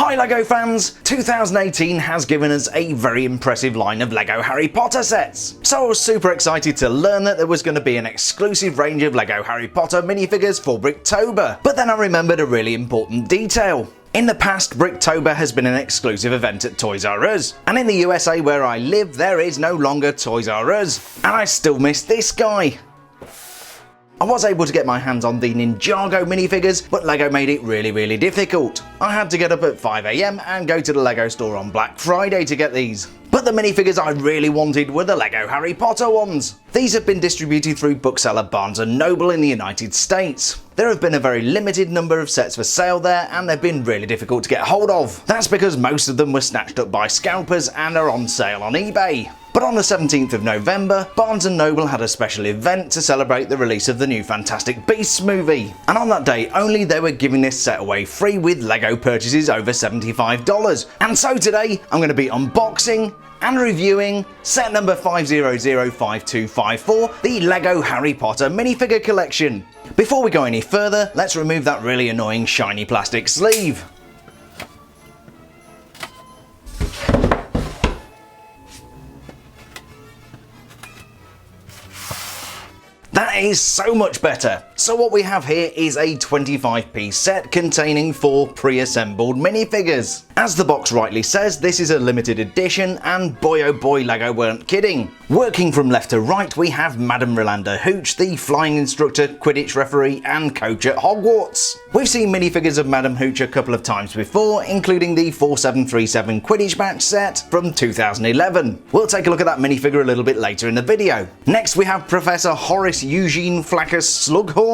Hi LEGO fans! 2018 has given us a very impressive line of LEGO Harry Potter sets. So I was super excited to learn that there was going to be an exclusive range of LEGO Harry Potter minifigures for Bricktober. But then I remembered a really important detail. In the past, Bricktober has been an exclusive event at Toys R Us, and in the USA where I live there is no longer Toys R Us, and I still miss this guy. I was able to get my hands on the Ninjago minifigures, but LEGO made it really difficult. I had to get up at 5 AM and go to the LEGO store on Black Friday to get these. But the minifigures I really wanted were the LEGO Harry Potter ones. These have been distributed through bookseller Barnes and Nobel in the United States. There have been a very limited number of sets for sale there, and they've been really difficult to get hold of. That's because most of them were snatched up by scalpers and are on sale on eBay. But on the 17th of November, Barnes and Noble had a special event to celebrate the release of the new Fantastic Beasts movie. And on that day only, they were giving this set away free with LEGO purchases over $75. And so today, I'm going to be unboxing and reviewing set number 5005254, the LEGO Harry Potter minifigure collection. Before we go any further, let's remove that really annoying shiny plastic sleeve. That is so much better. So what we have here is a 25-piece set containing 4 pre-assembled minifigures. As the box rightly says, this is a limited edition, and boy oh boy, LEGO weren't kidding. Working from left to right, we have Madame Rolanda Hooch, the flying instructor, Quidditch referee and coach at Hogwarts. We've seen minifigures of Madame Hooch a couple of times before, including the 4737 Quidditch match set from 2011. We'll take a look at that minifigure a little bit later in the video. Next we have Professor Horace Eugene Flaccus Slughorn.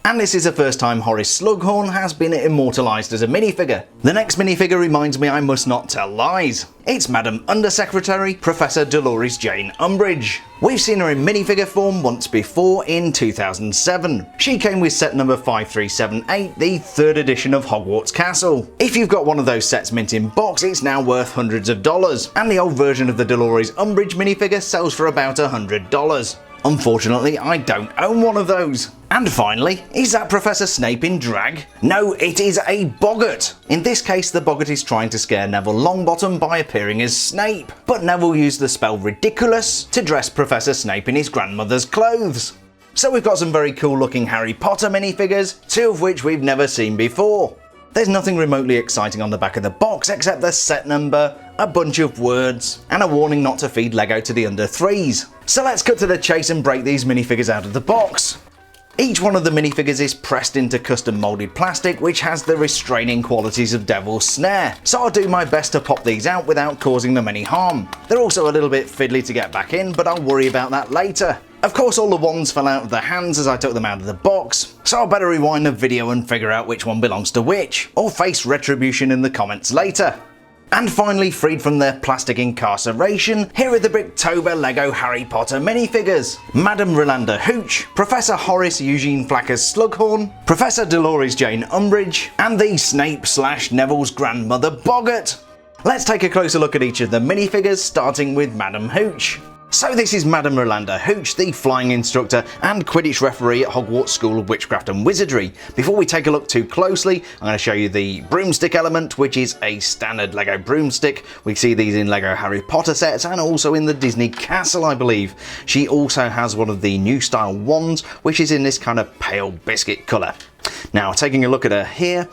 And this is the first time Horace Slughorn has been immortalised as a minifigure. The next minifigure reminds me I must not tell lies. It's Madam Undersecretary, Professor Dolores Jane Umbridge. We've seen her in minifigure form once before in 2007. She came with set number 5378, the 3rd edition of Hogwarts Castle. If you've got one of those sets mint in box, it's now worth hundreds of dollars, and the old version of the Dolores Umbridge minifigure sells for about $100. Unfortunately, I don't own one of those. And finally, is that Professor Snape in drag? No, it is a Boggart. In this case, the Boggart is trying to scare Neville Longbotttom by appearing as Snape. But Neville used the spell ridiculous to dress Professor Snape in his grandmother's clothes. So we've got some very cool looking Harry Potter minifigures, 2 of which we've never seen before. There's nothing remotely exciting on the back of the box except the set number, a bunch of words, and a warning not to feed LEGO to the under 3s. So let's cut to the chase and break these minifigures out of the box. Each one of the minifigures is pressed into custom moulded plastic, which has the restraining qualities of Devil's Snare, so I'll do my best to pop these out without causing them any harm. They're also a little bit fiddly to get back in, but I'll worry about that later. Of course, all the wands fell out of their hands as I took them out of the box, so I'll better rewind the video and figure out which one belongs to which, or face retribution in the comments later. And finally, freed from their plastic incarceration, here are the Bricktober LEGO Harry Potter minifigures. Madame Rolanda Hooch, Professor Horace Eugene Flaccus Slughorn, Professor Dolores Jane Umbridge, and the Snape/Neville's grandmother Boggart. Let's take a closer look at each of the minifigures, starting with Madame Hooch. So this is Madame Rolanda Hooch, the flying instructor and Quidditch referee at Hogwarts School of Witchcraft and Wizardry. Before we take a look too closely, I'm going to show you the broomstick element, which is a standard LEGO broomstick. We see these in LEGO Harry Potter sets and also in the Disney Castle, I believe. She also has one of the new style wands, which is in this kind of pale biscuit colour. Now, taking a look at her here,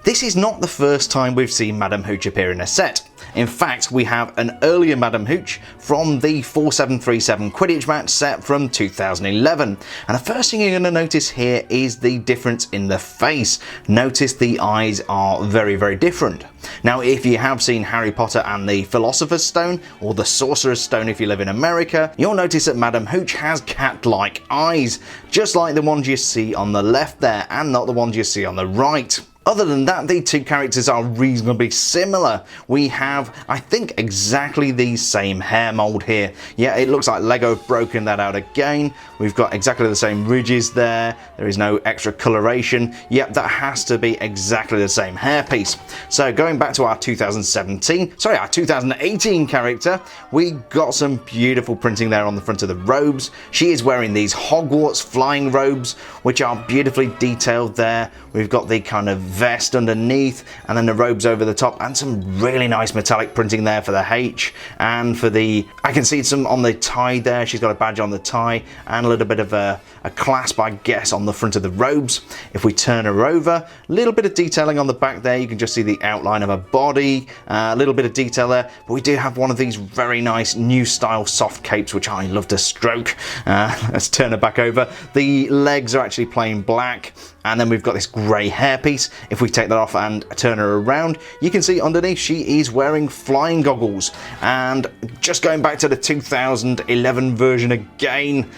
this is not the first time we've seen Madame Hooch appear in a set. In fact, we have an earlier Madame Hooch from the 4737 Quidditch match set from 2011. And the first thing you're going to notice here is the difference in the face. Notice the eyes are very different. Now, if you have seen Harry Potter and the Philosopher's Stone, or the Sorcerer's Stone if you live in America, you'll notice that Madame Hooch has cat-like eyes, just like the ones you see on the left there, and not the ones you see on the right. Other than that, the two characters are reasonably similar. We have, I think, exactly the same hair mould here. Yeah, it looks like LEGO have broken that out again. We've got exactly the same ridges there. There is no extra coloration. Yep, that has to be exactly the same hairpiece. So going back to our 2018 character, we got some beautiful printing there on the front of the robes. She is wearing these Hogwarts flying robes, which are beautifully detailed there. We've got the kind of vest underneath, and then the robes over the top, and some really nice metallic printing there for the H, and for the, I can see some on the tie there. She's got a badge on the tie, and a little bit of a clasp, I guess, on the front of the robes. If we turn her over, a little bit of detailing on the back there. You can just see the outline of her body, a little bit of detail there. But we do have one of these very nice new style soft capes, which I love to stroke. Let's turn her back over. The legs are actually plain black, and then we've got this grey hairpiece. If we take that off and turn her around, you can see underneath she is wearing flying goggles. And just going back to the 2011 version again,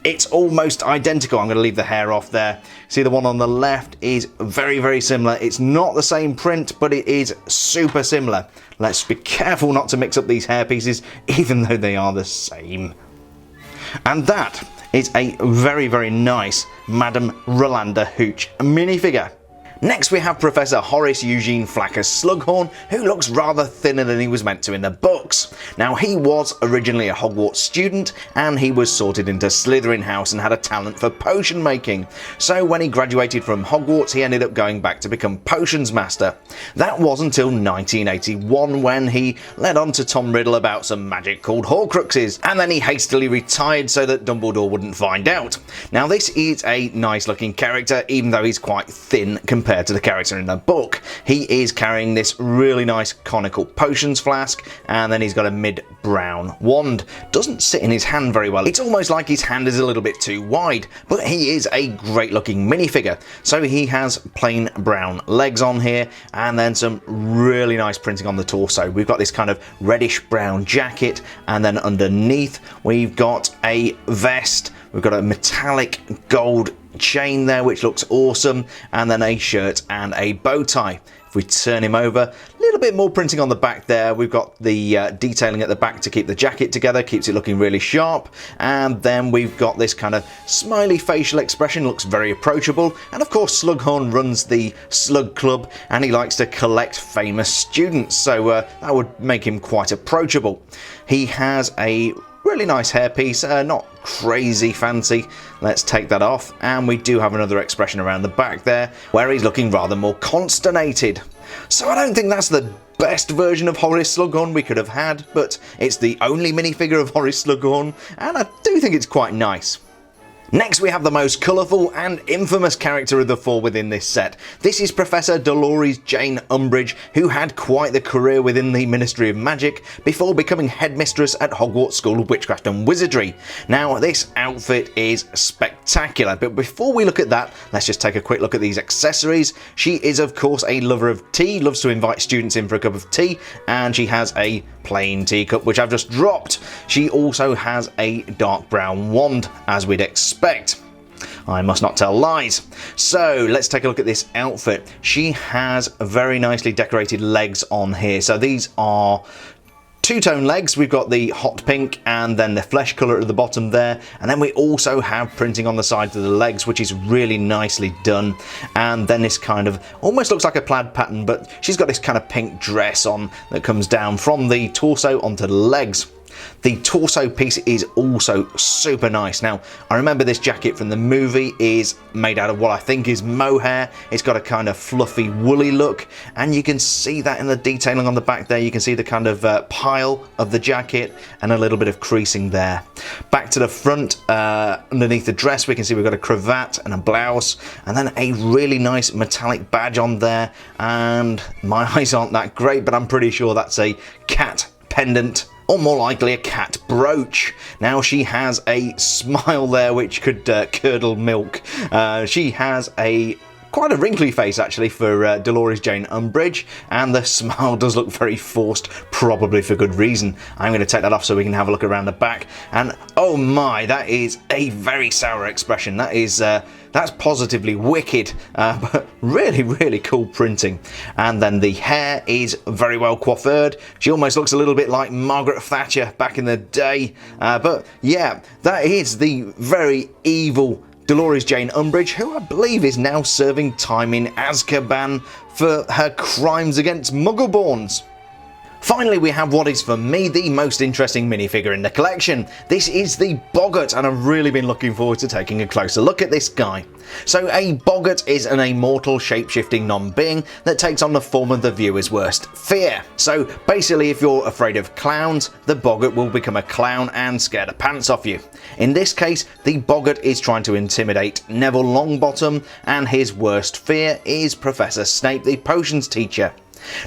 it's almost identical. I'm going to leave the hair off there. See, the one on the left is very, very similar. It's not the same print, but it is super similar. Let's be careful not to mix up these hair pieces, even though they are the same. And that is a very, very nice Madame Rolanda Hooch minifigure. Next we have Professor Horace Eugene Flaccus Slughorn, who looks rather thinner than he was meant to in the books. Now, he was originally a Hogwarts student, and he was sorted into Slytherin House and had a talent for potion making. So when he graduated from Hogwarts, he ended up going back to become potions master. That was until 1981, when he led on to Tom Riddle about some magic called Horcruxes, and then he hastily retired so that Dumbledore wouldn't find out. Now, this is a nice looking character, even though he's quite thin compared to the character in the book. He is carrying this really nice conical potions flask, and then he's got a mid-brown wand. Doesn't sit in his hand very well. It's almost like his hand is a little bit too wide, but he is a great looking minifigure. So he has plain brown legs on here, and then some really nice printing on the torso. We've got this kind of reddish brown jacket, and then underneath we've got a vest. We've got a metallic gold chain there, which looks awesome, and then a shirt and a bow tie. If we turn him over, a little bit more printing on the back there. We've got the detailing at the back to keep the jacket together, keeps it looking really sharp, and then we've got this kind of smiley facial expression, looks very approachable. And of course, Slughorn runs the Slug Club, and he likes to collect famous students, so that would make him quite approachable. He has a really nice hairpiece, not crazy fancy. Let's take that off, and we do have another expression around the back there where he's looking rather more consternated. So I don't think that's the best version of Horace Slughorn we could have had, but it's the only minifigure of Horace Slughorn, and I do think it's quite nice. Next we have the most colourful and infamous character of the four within this set. This is Professor Dolores Jane Umbridge, who had quite the career within the Ministry of Magic before becoming headmistress at Hogwarts School of Witchcraft and Wizardry. Now, this outfit is spectacular, but before we look at that, let's just take a quick look at these accessories. She is of course a lover of tea, loves to invite students in for a cup of tea, and she has a plain teacup, which I've just dropped. She also has a dark brown wand, as we'd expect. I must not tell lies. So let's take a look at this outfit. She has very nicely decorated legs on here. So these are two-tone legs. We've got the hot pink and then the flesh colour at the bottom there, and then we also have printing on the sides of the legs, which is really nicely done. And then this kind of almost looks like a plaid pattern, but she's got this kind of pink dress on that comes down from the torso onto the legs. The torso piece is also super nice. Now, I remember this jacket from the movie is made out of what I think is mohair. It's got a kind of fluffy, woolly look, and you can see that in the detailing on the back there. You can see the kind of pile of the jacket and a little bit of creasing there. Back to the front, underneath the dress, we can see we've got a cravat and a blouse, and then a really nice metallic badge on there. And my eyes aren't that great, but I'm pretty sure that's a cat pendant, or more likely a cat brooch. Now, she has a smile there which could curdle milk. She has quite a wrinkly face actually for Dolores Jane Umbridge, and the smile does look very forced, probably for good reason. I'm going to take that off so we can have a look around the back, and oh my, that is a very sour expression. That's positively wicked, but really, really cool printing. And then the hair is very well coiffured. She almost looks a little bit like Margaret Thatcher back in the day. But yeah, that is the very evil Dolores Jane Umbridge, who I believe is now serving time in Azkaban for her crimes against Muggleborns. Finally, we have what is for me the most interesting minifigure in the collection. This is the Boggart, and I've really been looking forward to taking a closer look at this guy. So a Boggart is an immortal shape-shifting non-being that takes on the form of the viewer's worst fear. So basically, if you're afraid of clowns, the Boggart will become a clown and scare the pants off you. In this case, the Boggart is trying to intimidate Neville Longbotttom, and his worst fear is Professor Snape, the potions teacher.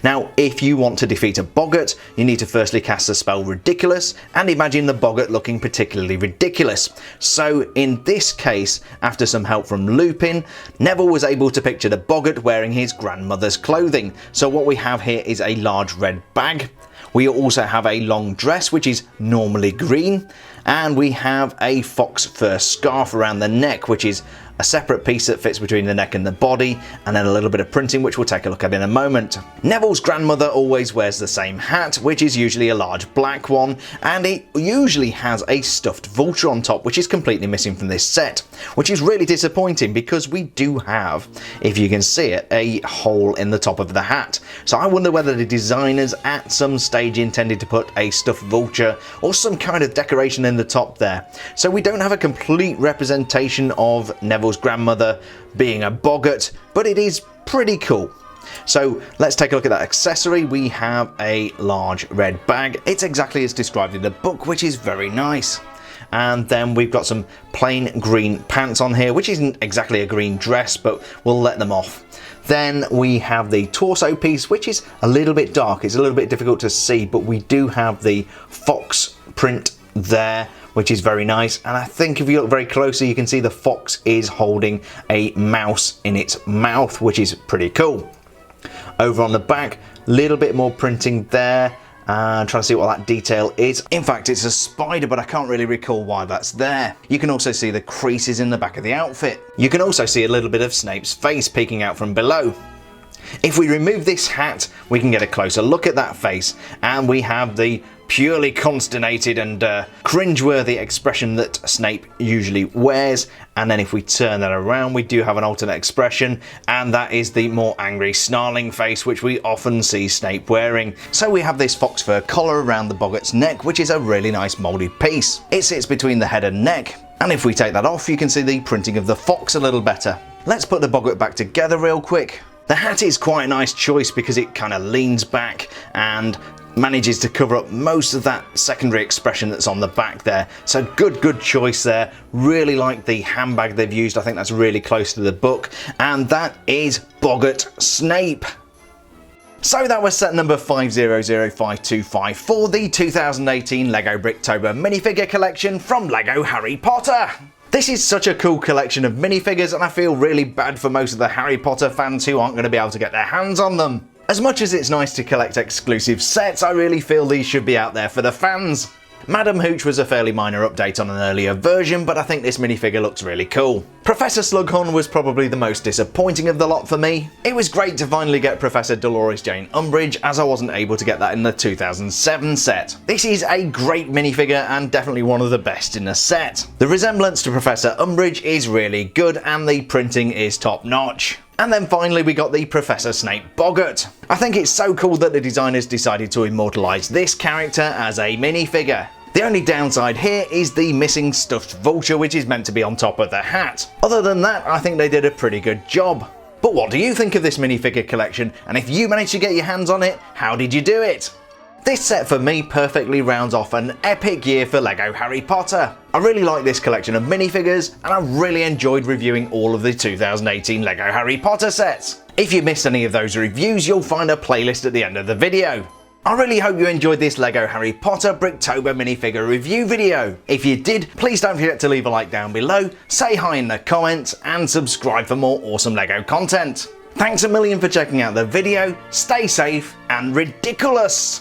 Now, if you want to defeat a Boggart, you need to firstly cast the spell Ridiculous and imagine the Boggart looking particularly ridiculous. So in this case, after some help from Lupin, Neville was able to picture the Boggart wearing his grandmother's clothing. So what we have here is a large red bag. We also have a long dress, which is normally green, and we have a fox fur scarf around the neck, which is a separate piece that fits between the neck and the body, and then a little bit of printing, which we'll take a look at in a moment. Neville's grandmother always wears the same hat, which is usually a large black one, and it usually has a stuffed vulture on top, which is completely missing from this set, which is really disappointing because we do have, if you can see it, a hole in the top of the hat. So I wonder whether the designers at some stage intended to put a stuffed vulture or some kind of decoration in the top there. So we don't have a complete representation of Neville's grandmother being a Boggart, but it is pretty cool. So let's take a look at that accessory. We have a large red bag. It's exactly as described in the book, which is very nice. And then we've got some plain green pants on here, which isn't exactly a green dress, but we'll let them off. Then we have the torso piece, which is a little bit dark. It's a little bit difficult to see, but we do have the fox print there, which is very nice. And I think if you look very closely, you can see the fox is holding a mouse in its mouth, which is pretty cool. Over on the back, a little bit more printing there. Trying to see what that detail is. In fact, it's a spider, but I can't really recall why that's there. You can also see the creases in the back of the outfit. You can also see a little bit of Snape's face peeking out from below. If we remove this hat, we can get a closer look at that face, and we have the purely consternated and cringeworthy expression that Snape usually wears. And then if we turn that around, we do have an alternate expression, and that is the more angry, snarling face, which we often see Snape wearing. So we have this fox fur collar around the Boggart's neck, which is a really nice moulded piece. It sits between the head and neck, and if we take that off, you can see the printing of the fox a little better. Let's put the Boggart back together real quick. The hat is quite a nice choice because it kind of leans back and manages to cover up most of that secondary expression that's on the back there. So good choice there. Really like the handbag they've used. I think that's really close to the book. And that is Boggart Snape. So that was set number 500525 for the 2018 LEGO Bricktober minifigure collection from LEGO Harry Potter. This is such a cool collection of minifigures, and I feel really bad for most of the Harry Potter fans who aren't going to be able to get their hands on them. As much as it's nice to collect exclusive sets, I really feel these should be out there for the fans. Madam Hooch was a fairly minor update on an earlier version, but I think this minifigure looks really cool. Professor Slughorn was probably the most disappointing of the lot for me. It was great to finally get Professor Dolores Jane Umbridge, as I wasn't able to get that in the 2007 set. This is a great minifigure and definitely one of the best in the set. The resemblance to Professor Umbridge is really good and the printing is top notch. And then finally we got the Professor Snape Boggart. I think it's so cool that the designers decided to immortalise this character as a minifigure. The only downside here is the missing stuffed vulture, which is meant to be on top of the hat. Other than that, I think they did a pretty good job. But what do you think of this minifigure collection? And if you managed to get your hands on it, how did you do it? This set for me perfectly rounds off an epic year for LEGO Harry Potter. I really like this collection of minifigures, and I really enjoyed reviewing all of the 2018 LEGO Harry Potter sets. If you missed any of those reviews, you'll find a playlist at the end of the video. I really hope you enjoyed this LEGO Harry Potter Bricktober minifigure review video. If you did, please don't forget to leave a like down below, say hi in the comments, and subscribe for more awesome LEGO content. Thanks a million for checking out the video, stay safe and ridiculous!